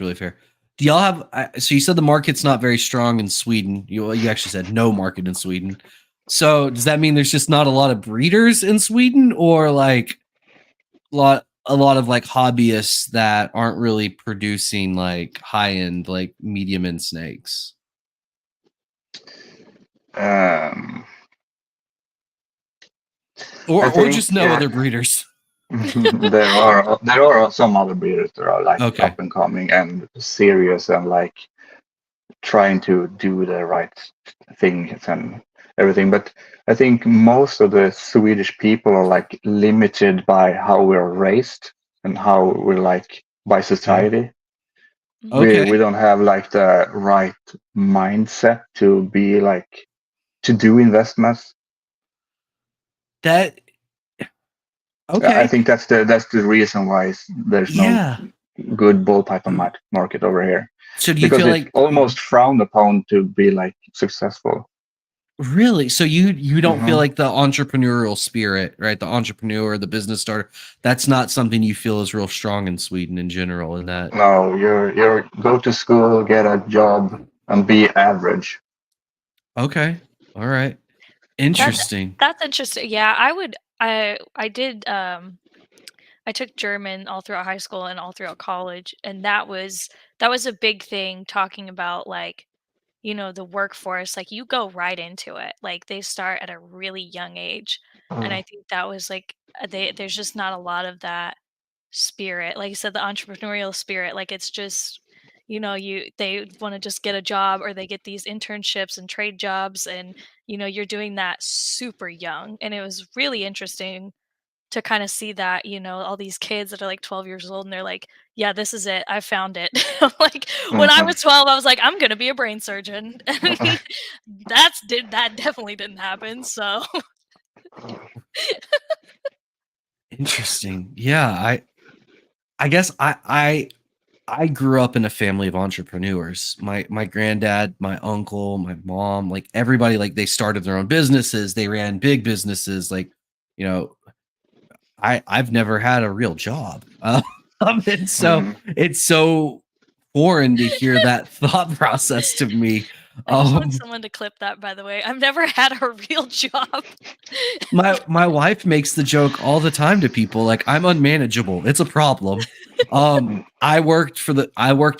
really fair. Do y'all have? So you said the market's not very strong in Sweden. You actually said no market in Sweden. So does that mean there's just not a lot of breeders in Sweden, or like a lot of like hobbyists that aren't really producing like high end, like medium end snakes? Or just no other breeders. there are some other breeders that are like up and coming and serious and like trying to do the right things and everything, but I think most of the Swedish people are like limited by how we're raised and how we're like by society. We don't have like the right mindset to be like to do investments. I think that's the reason why there's no good bull python market over here. So do you feel like almost frowned upon to be like successful? Really? So you don't feel like the entrepreneurial spirit, right? The entrepreneur, the business starter, that's not something you feel is real strong in Sweden in general, in that? No, you're go to school, get a job, and be average. Okay. All right. Interesting. That's interesting. Yeah, I did I took German all throughout high school and all throughout college, and that was a big thing, talking about like the workforce. Like you go right into it, like they start at a really young age. And I think that was like there's just not a lot of that spirit, like you said, the entrepreneurial spirit. Like it's just they want to just get a job, or they get these internships and trade jobs, and you're doing that super young. And it was really interesting to kind of see that, all these kids that are like 12 years old, and they're like, yeah, this is it, I found it. Like when I was 12, I was like, I'm gonna be a brain surgeon. And that definitely didn't happen. So interesting. Yeah, I guess I grew up in a family of entrepreneurs. My granddad, my uncle, my mom, like everybody, like they started their own businesses. They ran big businesses. Like, I've never had a real job. And so it's so foreign to hear that thought process to me. I just want someone to clip that, by the way. I've never had a real job. My wife makes the joke all the time to people, like, I'm unmanageable. It's a problem. I worked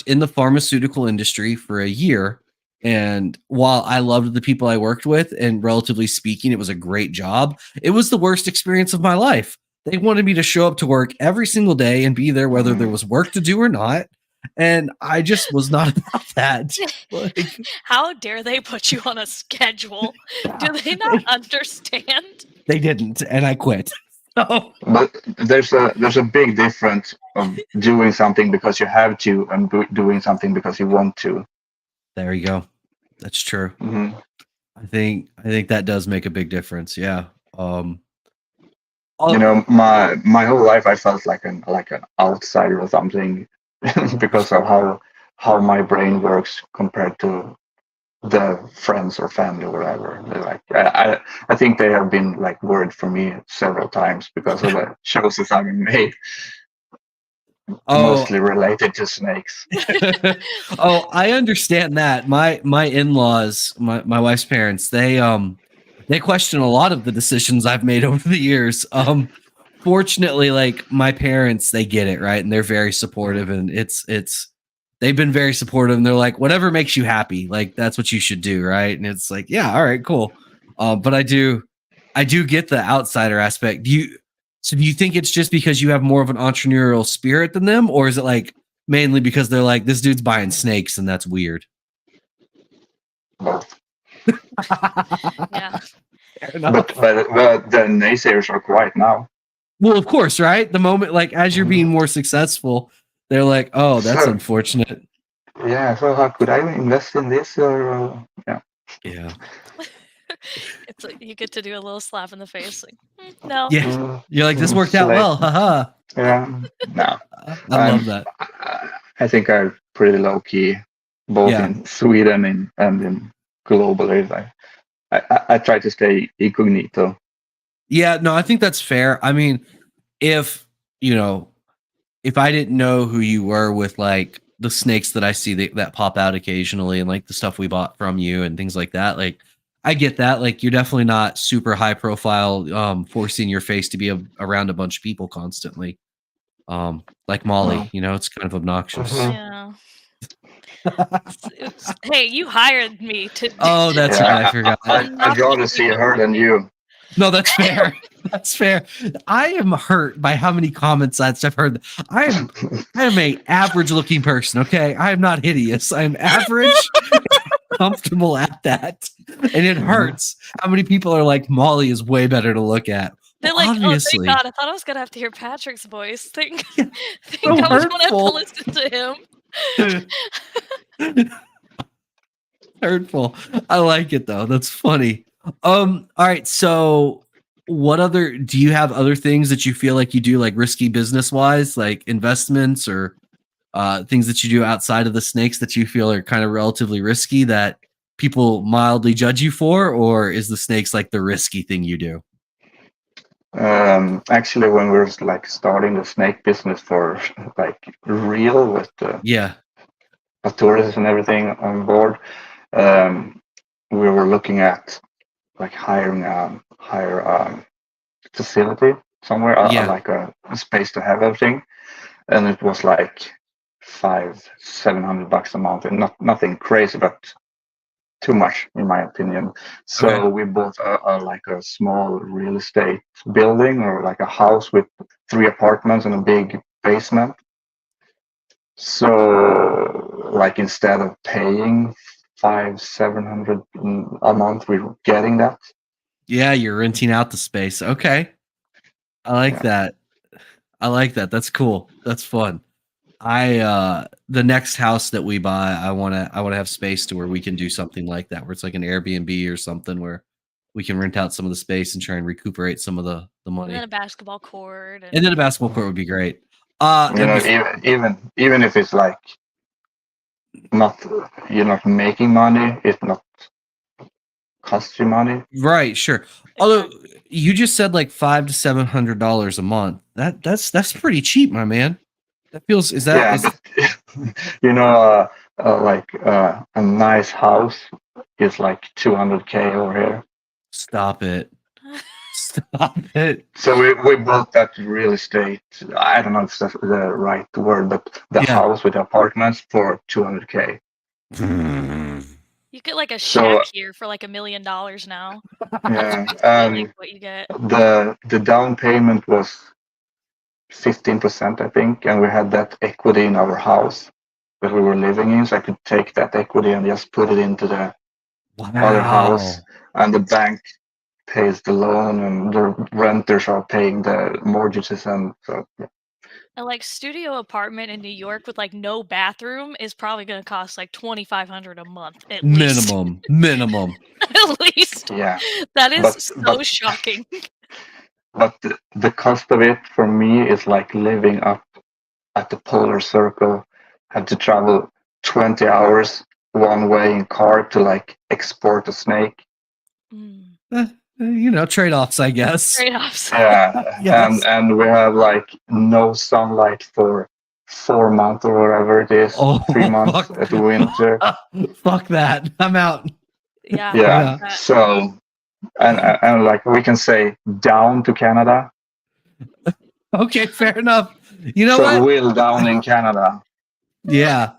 in the pharmaceutical industry for a year, and while I loved the people I worked with, and relatively speaking, it was a great job, it was the worst experience of my life. They wanted me to show up to work every single day and be there whether there was work to do or not. And I just was not about that. Like, how dare they put you on a schedule? Do they not understand? They didn't, and I quit. So. But there's a big difference of doing something because you have to and doing something because you want to. There you go. That's true. Mm-hmm. I think that does make a big difference. Yeah. You know, my whole life I felt like an outsider or something because of how my brain works compared to the friends or family or whatever. They're like, I think they have been like worried for me several times because of the choices I've made. Mostly related to snakes. Oh, I understand that. My in-laws, my wife's parents, they question a lot of the decisions I've made over the years. Fortunately, like, my parents, they get it, right? And they're very supportive, and they've been very supportive, and they're like, whatever makes you happy, like, that's what you should do, right? And it's like, yeah, all right, cool. But I do get the outsider aspect. Do you think it's just because you have more of an entrepreneurial spirit than them, or is it like mainly because they're like, this dude's buying snakes and that's weird? Both. Yeah. But the naysayers are quiet now. Well, of course, right? The moment, like, as you're being more successful, they're like, oh, that's unfortunate. Yeah, so how could I invest in this? Or Yeah. It's like you get to do a little slap in the face. Like, no. Yeah. You're like, this worked out well. Haha. Yeah. No. I love that. I think I'm pretty low key, both in Sweden and in globally. Like, I try to stay incognito. Yeah, no, I think that's fair. I mean, if I didn't know who you were with like the snakes that I see that pop out occasionally and like the stuff we bought from you and things like that, like, I get that. Like, you're definitely not super high profile, forcing your face to be around a bunch of people constantly. Like Molly, it's kind of obnoxious. Yeah. Hey, you hired me to. Oh, that's right. I forgot. I'd rather see her than you. No, that's fair. That's fair. I am hurt by how many comments I've heard. I am a average looking person. Okay, I am not hideous. I am average, comfortable at that, and it hurts how many people are like, Molly is way better to look at. They're like, obviously. Oh, thank God! I thought I was gonna have to hear Patrick's voice. Think so I was gonna have to listen to him. Hurtful. I like it though. That's funny. All right. So do you have other things that you feel like you do, like risky business wise, like investments or things that you do outside of the snakes that you feel are kind of relatively risky that people mildly judge you for, or is the snakes like the risky thing you do? Actually, when we were like starting the snake business for like real with the tourists and everything on board, we were looking at like hiring a facility somewhere, like a space to have everything, and it was like $500-700 a month, and nothing crazy, but too much in my opinion. So we bought a small real estate building, or like a house with 3 apartments and a big basement. So like instead of paying $500-700 a month, we were getting that. Yeah, you're renting out the space. Okay. I like that. I like that. That's cool. That's fun. The next house that we buy, I want to have space to where we can do something like that, where it's like an Airbnb or something where we can rent out some of the space and try and recuperate some of the money. And then a basketball court. And then a basketball court would be great. Even if it's like you're not making money, it's not cost you money. Right, sure. Although you just said like $500 to $700 a month. That's pretty cheap, my man. That feels a nice house is like 200K over here. Stop it. Stop it. So we bought that real estate. I don't know if that's the right word, but the house with the apartments for 200K. You get like a shack here for like $1 million now. Yeah. Like what you get. The down payment was 15%, I think, and we had that equity in our house that we were living in, so I could take that equity and just put it into the other house, and the bank pays the loan, and the renters are paying the mortgages, and so. Yeah. A like studio apartment in New York with like no bathroom is probably going to cost like $2,500 a month at least. Minimum. At least. Yeah. That is shocking. But the cost of it for me is like living up at the polar circle. Had to travel 20 hours one way in car to like export a snake. Trade-offs, I guess. Trade-offs. Yeah. Yes. And we have like no sunlight for 4 months or whatever it is. 3 months at the winter. Fuck that. I'm out. Yeah. So and like we can say down to Canada. Okay, fair enough. You know so what? Will down in Canada. Yeah.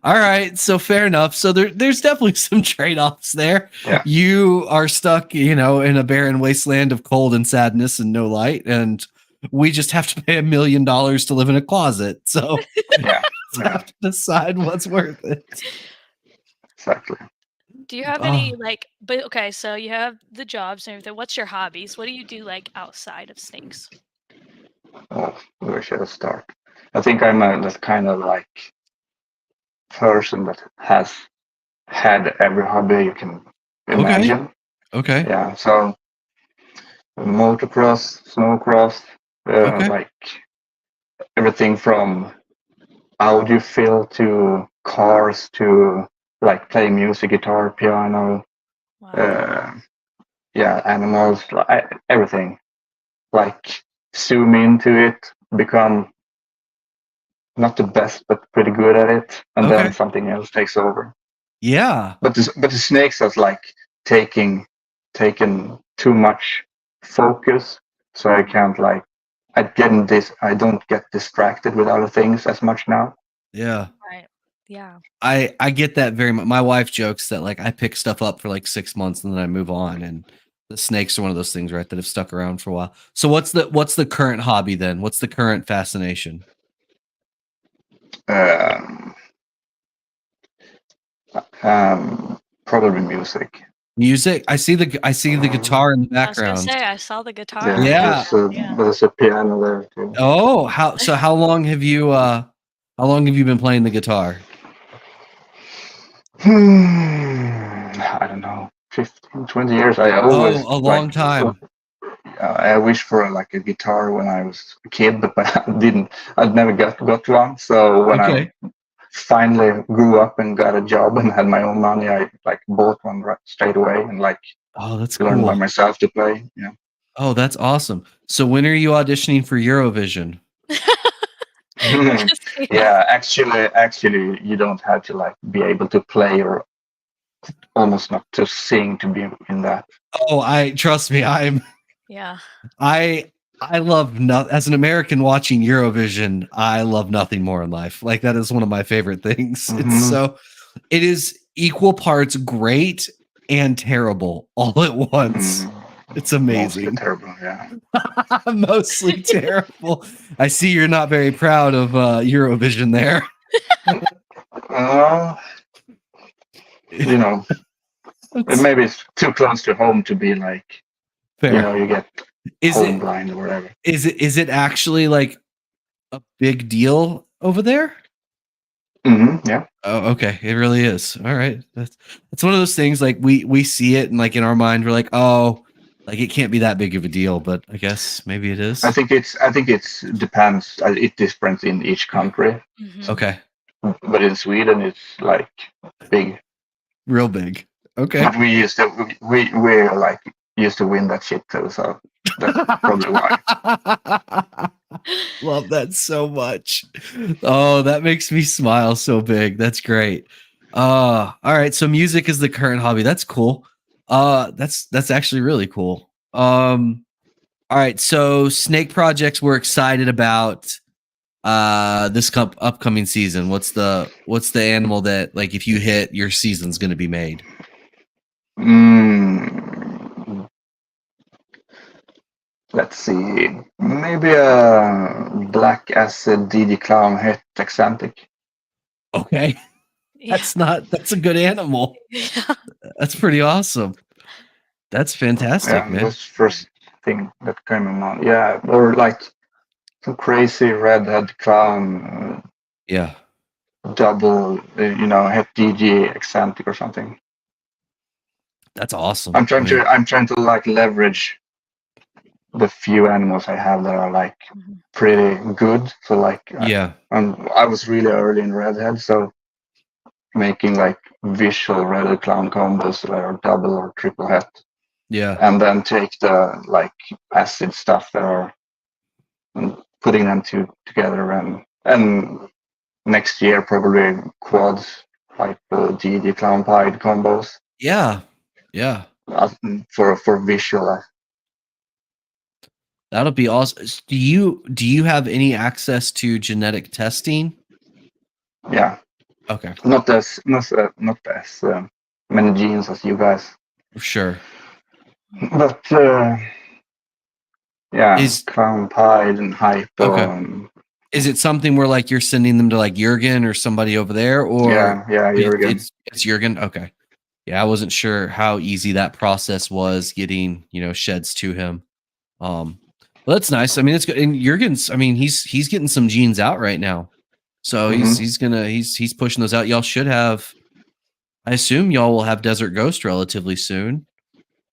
All right. So fair enough. So there's definitely some trade-offs there. Yeah. You are stuck, in a barren wasteland of cold and sadness and no light. And we just have to pay $1 million to live in a closet. So yeah. have to decide what's worth it. Exactly. Do you have any so you have the jobs and everything. What's your hobbies? What do you do like outside of snakes? Oh, where should I start? I think I'm a kind of like person that has had every hobby you can imagine. Okay. Yeah. So motocross, snowcross, like everything from audiophile to cars to like play music, guitar, piano. Wow. Animals, everything. Like zoom into it, become not the best, but pretty good at it, and then something else takes over. Yeah. But the snakes has like taken too much focus, so I can't like I don't get distracted with other things as much now. Yeah. Right. Yeah. I get that very much. My wife jokes that like I pick stuff up for like 6 months and then I move on, and the snakes are one of those things, right, that have stuck around for a while. So what's the current hobby then? What's the current fascination? Probably music. Music. I see the guitar in the background. I was gonna say I saw the guitar. Yeah. There's a piano there too. Oh, how long have you been playing the guitar? I don't know, 15, 20 years. I always a long time. I wished for like a guitar when I was a kid, but I'd never got one. So when I finally grew up and got a job and had my own money, I like bought one straight away and like that's learned cool. by myself to play. Yeah. Oh, that's awesome. So when are you auditioning for Eurovision? Yeah, actually, you don't have to like be able to play or almost not to sing to be in that. Oh, trust me, Yeah. I love as an American watching Eurovision, I love nothing more in life. Like that is one of my favorite things. Mm-hmm. It is equal parts great and terrible all at once. Mm-hmm. It's amazing. Mostly terrible, yeah. Mostly terrible. I see you're not very proud of Eurovision there. Maybe it's too close to home to be like, fair. You get home blind or whatever. Is it actually like a big deal over there? Mm-hmm, yeah. Oh, okay. It really is. All right. That's one of those things like we see it and like in our mind we're like, oh, like it can't be that big of a deal, but I guess maybe it is. I think it's depends. It's different in each country. Mm-hmm. Okay. But in Sweden it's like big. Real big. Okay. But we used to win that shit too, so that's probably why. Love that so much. Oh, that makes me smile so big. That's great. All right. So music is the current hobby. That's cool. That's actually really cool. All right. So snake projects we're excited about this upcoming season. What's the animal that, like, if you hit, your season's going to be made? Let's see. Maybe a black acid DD clown het eccentric. Okay. Yeah. That's a good animal. Yeah. That's pretty awesome. That's fantastic, man. That's the first thing that came in mind. Yeah, or like some crazy redhead clown. Yeah. Double, het DG eccentric or something. That's awesome. I'm trying to like leverage the few animals I have that are like pretty good. So like, yeah, I was really early in redhead, so making like visual redhead clown combos that are double or triple het. Yeah, and then take the like acid stuff that are and putting them together and next year probably quads like the DD clown pied combos. Yeah. For visual. That'll be awesome. Do you have any access to genetic testing? Yeah. Okay. Not as many genes as you guys. Sure. But clown pied and hypo. Okay. Is it something where like you're sending them to like Jürgen or somebody over there, or yeah, Jürgen. It's Jürgen. Okay. Yeah, I wasn't sure how easy that process was getting, sheds to him. Well, that's nice. I mean, it's good. And Jürgen's, I mean, he's getting some genes out right now. So he's pushing those out. Y'all should have, I assume y'all will have Desert Ghost relatively soon.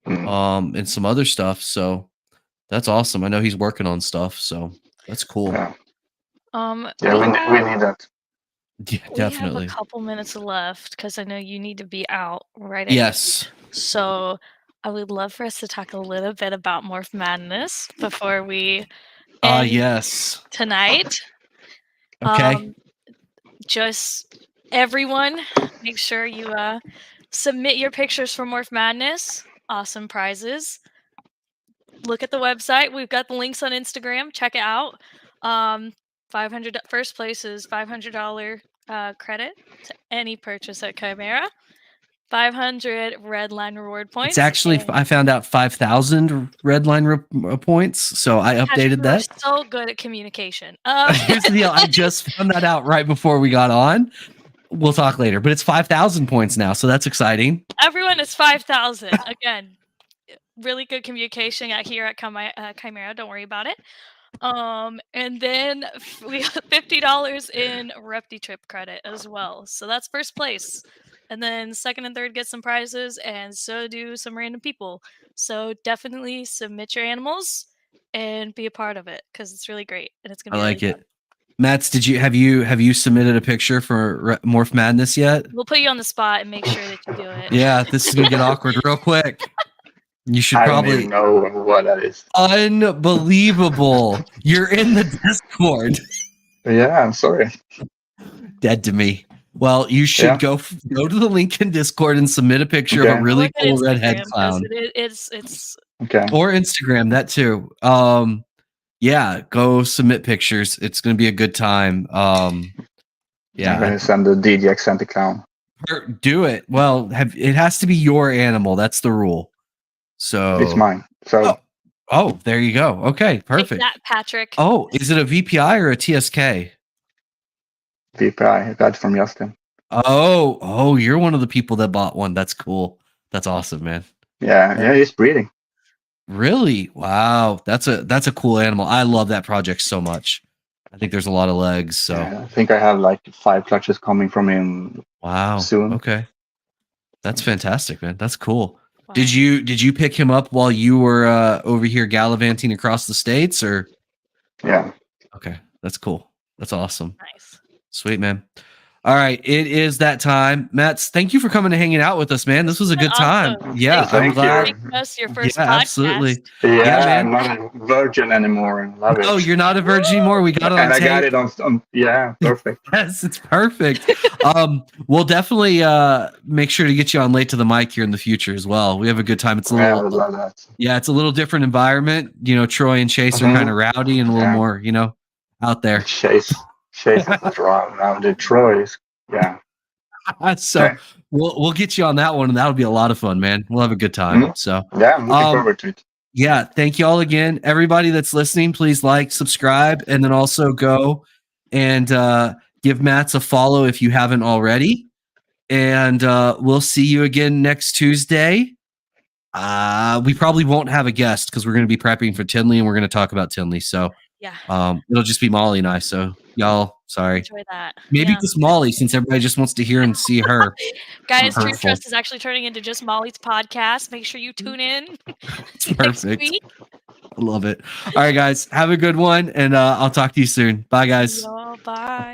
And some other stuff. So that's awesome. I know he's working on stuff, so that's cool. Yeah. We need that. Yeah, definitely. We have a couple minutes left because I know you need to be out right. Yes. So I would love for us to talk a little bit about Morph Madness before we yes. tonight. Okay. Just everyone, make sure you submit your pictures for Morph Madness. Awesome prizes. Look at the website. We've got the links on Instagram. Check it out. 500 first place is $500 credit to any purchase at Chimera. 500 red line reward points. It's actually, I found out 5,000 red line points, so I updated that. You're so good at communication. Here's the deal. I just found that out right before we got on. We'll talk later, but it's 5,000 points now, so that's exciting. Everyone is 5,000. Again, really good communication here at Chimera. Don't worry about it. And then we got $50 in Repti Trip credit as well. So that's first place. And then second and third get some prizes, and so do some random people. So definitely submit your animals and be a part of it because it's really great and it's gonna be. I like it. Mats, have you submitted a picture for Morph Madness yet? We'll put you on the spot and make sure that you do it. Yeah, this is gonna get awkward real quick. You should probably. I don't even know what that is. Unbelievable! You're in the Discord. Yeah, I'm sorry. Dead to me. Well, you should go to the link in Discord and submit a picture of a really cool redhead clown. It's okay. Or Instagram, that too. Yeah, go submit pictures. It's gonna be a good time. I'm gonna send the DD eccentric clown. Do it. Well, it has to be your animal. That's the rule. So it's mine. So there you go. Okay, perfect. Take that, Patrick. Oh, is it a VPI or a TSK? VPI. I got it from Justin. Oh, you're one of the people that bought one. That's cool. That's awesome, man. Yeah, he's breeding. Really? Wow. That's a cool animal. I love that project so much. I think there's a lot of legs. So I think I have like 5 clutches coming from him. Wow. Soon. Okay. That's fantastic, man. That's cool. Wow. Did you pick him up while you were over here gallivanting across the states, or? Yeah. Okay. That's cool. That's awesome. Nice. Sweet, man. All right, it is that time. Mats, thank you for coming and hanging out with us, man. This was a good time. Awesome. Yeah, Thank I'm glad. you. Making us your first Yeah, podcast. absolutely. Yeah, man. I'm not a virgin anymore. Love it. Oh, you're not a virgin anymore. We got it on And I tape. got it on yeah, perfect. Yes, it's perfect. We'll definitely make sure to get you on Late to the Mic here in the future as well. We have a good time. It's a Yeah, I little, would love that. yeah, it's a little different environment. You know, Troy and Chase are kind of rowdy and a little more, you know, out there. Chase is around Detroit. Yeah. So we'll get you on that one, and that'll be a lot of fun, man. We'll have a good time. So yeah, I'm looking forward to it. Yeah, thank you all again. Everybody that's listening, please like, subscribe, and then also go and give Mats a follow if you haven't already. And we'll see you again next Tuesday. We probably won't have a guest because we're going to be prepping for Tinley and we're going to talk about Tinley. So it'll just be Molly and I. So y'all, sorry. Enjoy that. Maybe just Molly, since everybody just wants to hear and see her. Guys, True Trust is actually turning into just Molly's podcast. Make sure you tune in. It's perfect. I love it. All right, guys. Have a good one, and I'll talk to you soon. Bye, guys. Bye.